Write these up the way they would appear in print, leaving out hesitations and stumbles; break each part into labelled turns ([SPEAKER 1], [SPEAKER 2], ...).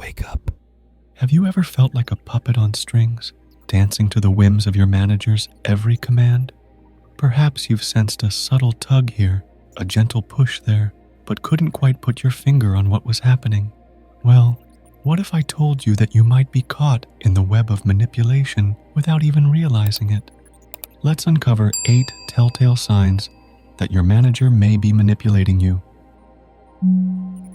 [SPEAKER 1] Wake up.
[SPEAKER 2] Have you ever felt like a puppet on strings, dancing to the whims of your manager's every command? Perhaps you've sensed a subtle tug here, a gentle push there, but couldn't quite put your finger on what was happening. Well, what if I told you that you might be caught in the web of manipulation without even realizing it? Let's uncover 8 telltale signs that your manager may be manipulating you.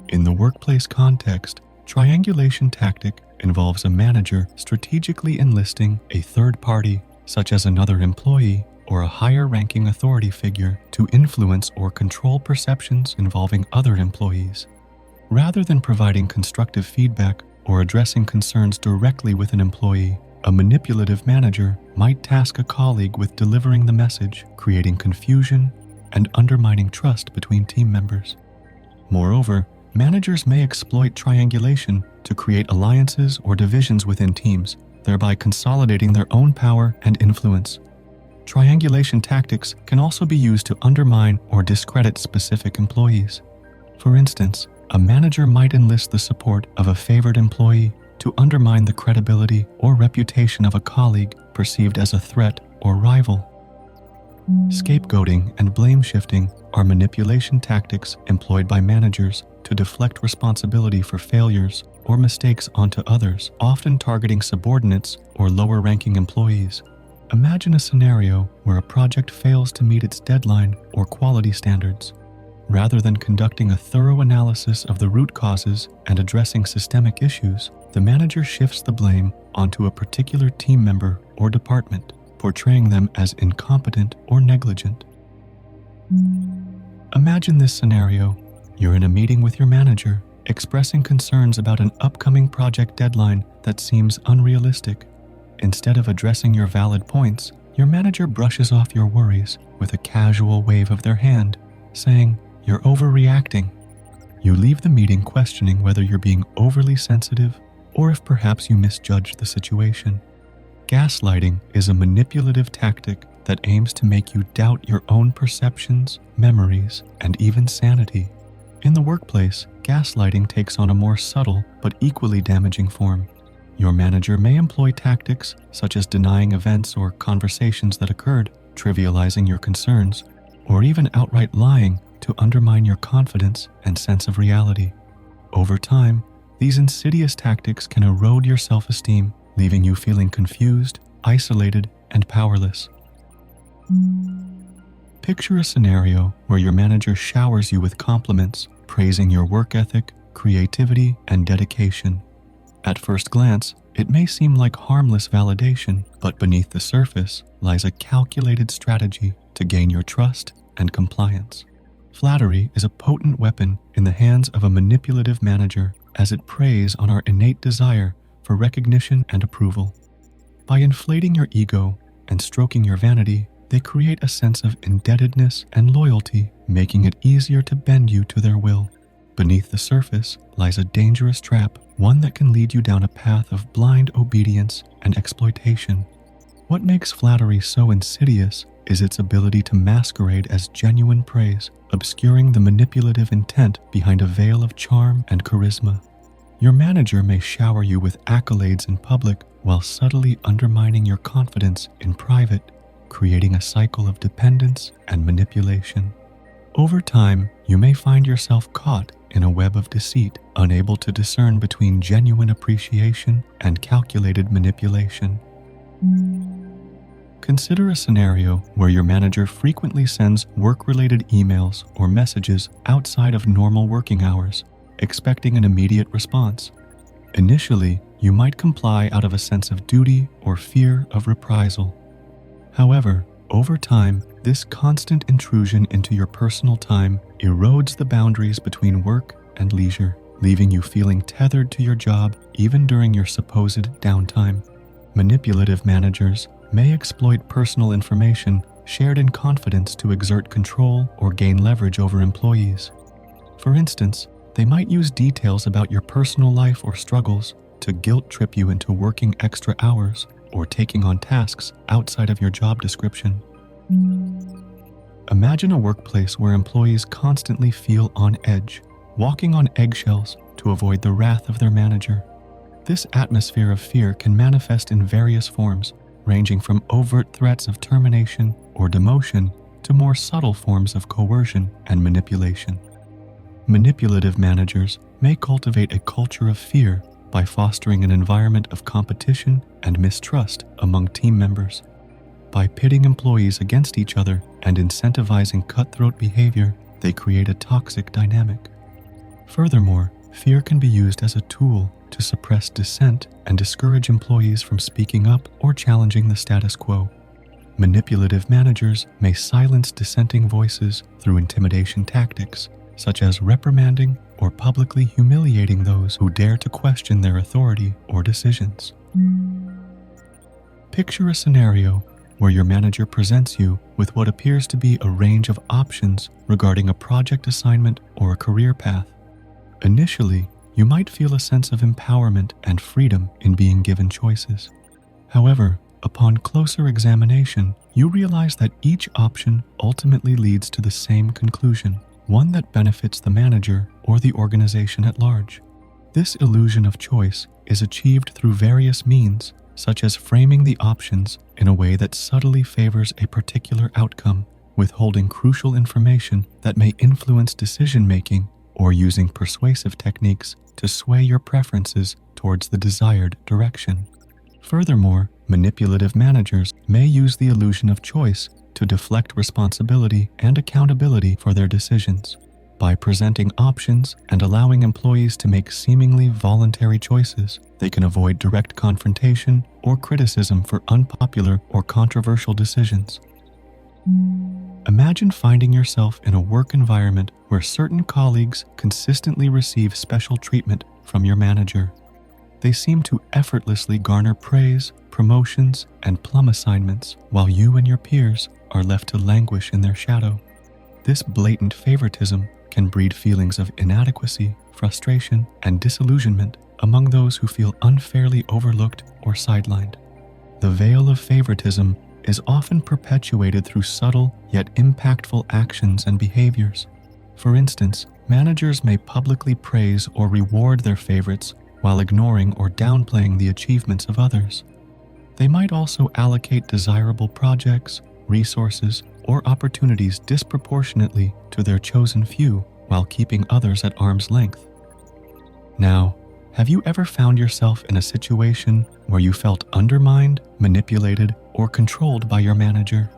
[SPEAKER 2] In the workplace context, triangulation tactic involves a manager strategically enlisting a third party, such as another employee or a higher-ranking authority figure, to influence or control perceptions involving other employees. Rather than providing constructive feedback or addressing concerns directly with an employee, a manipulative manager might task a colleague with delivering the message, creating confusion and undermining trust between team members. Moreover, managers may exploit triangulation to create alliances or divisions within teams, thereby consolidating their own power and influence. Triangulation tactics can also be used to undermine or discredit specific employees. For instance, a manager might enlist the support of a favored employee to undermine the credibility or reputation of a colleague perceived as a threat or rival. Scapegoating and blame shifting are manipulation tactics employed by managers to deflect responsibility for failures or mistakes onto others, often targeting subordinates or lower-ranking employees. Imagine a scenario where a project fails to meet its deadline or quality standards. Rather than conducting a thorough analysis of the root causes and addressing systemic issues, the manager shifts the blame onto a particular team member or department, portraying them as incompetent or negligent. Imagine this scenario. You're in a meeting with your manager, expressing concerns about an upcoming project deadline that seems unrealistic. Instead of addressing your valid points, your manager brushes off your worries with a casual wave of their hand, saying, "You're overreacting." You leave the meeting questioning whether you're being overly sensitive or if perhaps you misjudged the situation. Gaslighting is a manipulative tactic that aims to make you doubt your own perceptions, memories, and even sanity. In the workplace, gaslighting takes on a more subtle but equally damaging form. Your manager may employ tactics such as denying events or conversations that occurred, trivializing your concerns, or even outright lying to undermine your confidence and sense of reality. Over time, these insidious tactics can erode your self-esteem, leaving you feeling confused, isolated, and powerless. Picture a scenario where your manager showers you with compliments, praising your work ethic, creativity, and dedication. At first glance, it may seem like harmless validation, but beneath the surface lies a calculated strategy to gain your trust and compliance. Flattery is a potent weapon in the hands of a manipulative manager, as it preys on our innate desire for recognition and approval. By inflating your ego and stroking your vanity, they create a sense of indebtedness and loyalty, making it easier to bend you to their will. Beneath the surface lies a dangerous trap, one that can lead you down a path of blind obedience and exploitation. What makes flattery so insidious is its ability to masquerade as genuine praise, obscuring the manipulative intent behind a veil of charm and charisma. Your manager may shower you with accolades in public while subtly undermining your confidence in private, creating a cycle of dependence and manipulation. Over time, you may find yourself caught in a web of deceit, unable to discern between genuine appreciation and calculated manipulation. Consider a scenario where your manager frequently sends work-related emails or messages outside of normal working hours, expecting an immediate response. Initially, you might comply out of a sense of duty or fear of reprisal. However, over time, this constant intrusion into your personal time erodes the boundaries between work and leisure, leaving you feeling tethered to your job even during your supposed downtime. Manipulative managers may exploit personal information shared in confidence to exert control or gain leverage over employees. For instance, they might use details about your personal life or struggles to guilt trip you into working extra hours or taking on tasks outside of your job description. Imagine a workplace where employees constantly feel on edge, walking on eggshells to avoid the wrath of their manager. This atmosphere of fear can manifest in various forms, ranging from overt threats of termination or demotion to more subtle forms of coercion and manipulation. Manipulative managers may cultivate a culture of fear by fostering an environment of competition and mistrust among team members. By pitting employees against each other and incentivizing cutthroat behavior, they create a toxic dynamic. Furthermore, fear can be used as a tool to suppress dissent and discourage employees from speaking up or challenging the status quo. Manipulative managers may silence dissenting voices through intimidation tactics, such as reprimanding or publicly humiliating those who dare to question their authority or decisions. Picture a scenario where your manager presents you with what appears to be a range of options regarding a project assignment or a career path. Initially, you might feel a sense of empowerment and freedom in being given choices. However, upon closer examination, you realize that each option ultimately leads to the same conclusion, one that benefits the manager or the organization at large. This illusion of choice is achieved through various means, such as framing the options in a way that subtly favors a particular outcome, withholding crucial information that may influence decision-making, or using persuasive techniques to sway your preferences towards the desired direction. Furthermore, manipulative managers may use the illusion of choice to deflect responsibility and accountability for their decisions. By presenting options and allowing employees to make seemingly voluntary choices, they can avoid direct confrontation or criticism for unpopular or controversial decisions. Imagine finding yourself in a work environment where certain colleagues consistently receive special treatment from your manager. They seem to effortlessly garner praise, promotions, and plum assignments, while you and your peers are left to languish in their shadow. This blatant favoritism can breed feelings of inadequacy, frustration, and disillusionment among those who feel unfairly overlooked or sidelined. The veil of favoritism is often perpetuated through subtle yet impactful actions and behaviors. For instance, managers may publicly praise or reward their favorites while ignoring or downplaying the achievements of others. They might also allocate desirable projects, resources, or opportunities disproportionately to their chosen few while keeping others at arm's length. Now, have you ever found yourself in a situation where you felt undermined, manipulated, or controlled by your manager?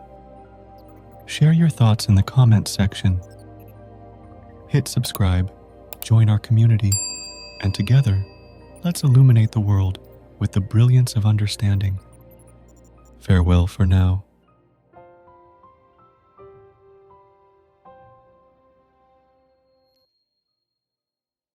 [SPEAKER 2] Share your thoughts in the comments section. Hit subscribe, join our community, and together, let's illuminate the world with the brilliance of understanding. Farewell for now.